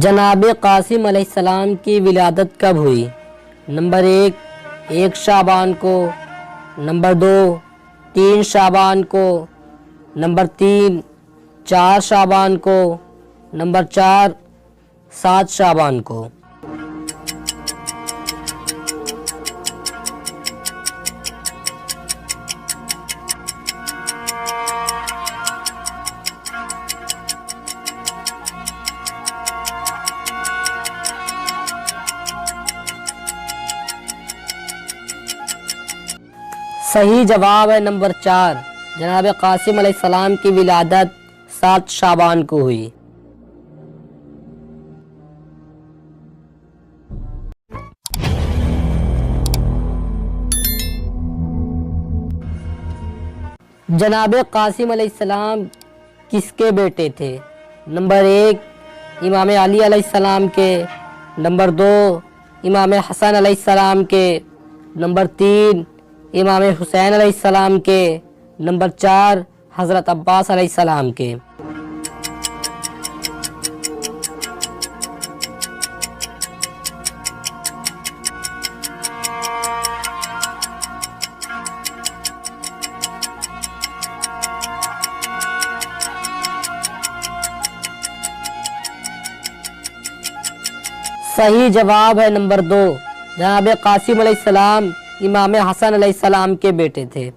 جناب قاسم علیہ السلام کی ولادت کب ہوئی؟ نمبر 1 شعبان کو، نمبر 2 3 شعبان کو، نمبر 3 4 شعبان کو، نمبر 4 7 شعبان کو۔ صحیح جواب ہے نمبر 4، جناب قاسم علیہ السلام کی ولادت 7 شعبان کو ہوئی۔ جناب قاسم علیہ السلام کس کے بیٹے تھے؟ نمبر 1 امام علی علیہ السلام کے، نمبر 2 امام حسن علیہ السلام کے، نمبر 3 امام حسین علیہ السلام کے، نمبر 4 حضرت عباس علیہ السلام کے۔ صحیح جواب ہے نمبر 2، جناب قاسم علیہ السلام امام حسن علیہ السلام کے بیٹے تھے۔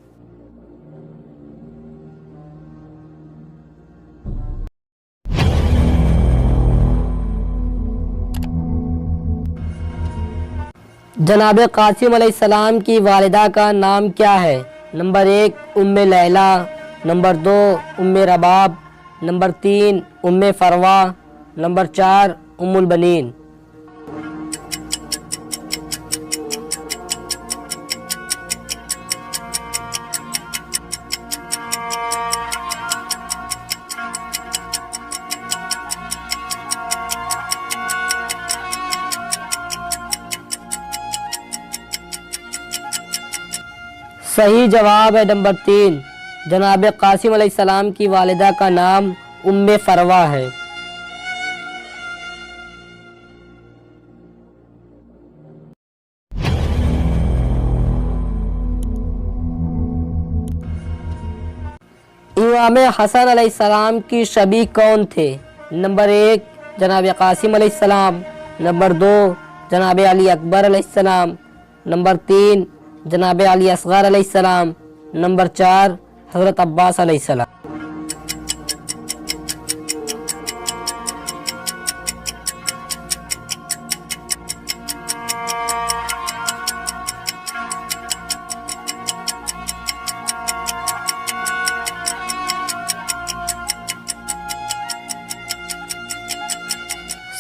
جناب قاسم علیہ السلام کی والدہ کا نام کیا ہے؟ نمبر 1 ام لیلہ، نمبر 2 ام رباب، نمبر 3 ام فروہ، نمبر 4 ام البنین۔ صحیح جواب ہے نمبر 3، جناب قاسم علیہ السلام کی والدہ کا نام ام فروہ ہے۔ امام حسن علیہ السلام کی شبیہ کون تھے؟ نمبر 1 جناب قاسم علیہ السلام، نمبر 2 جناب علی اکبر علیہ السلام، نمبر 3 جناب علی اصغر علیہ السلام، نمبر 4 حضرت عباس علیہ السلام۔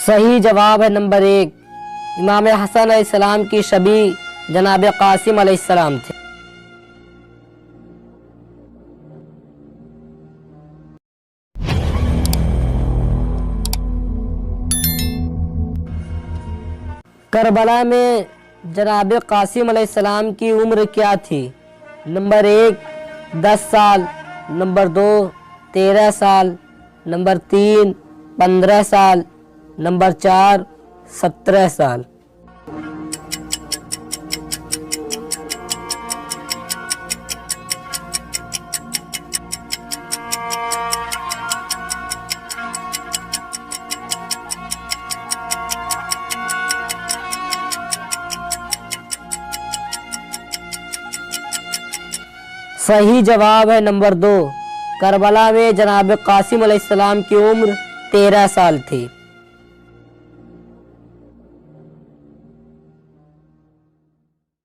صحیح جواب ہے نمبر 1، امام حسن علیہ السلام کی شبیہ جناب قاسم علیہ السلام تھے۔ کربلا میں جناب قاسم علیہ السلام کی عمر کیا تھی؟ نمبر 1 10 سال، نمبر 2 13 سال، نمبر 3 15 سال، نمبر 4 17 سال۔ صحیح جواب ہے نمبر 2، کربلا میں جناب قاسم علیہ السلام کی عمر 13 سال تھی۔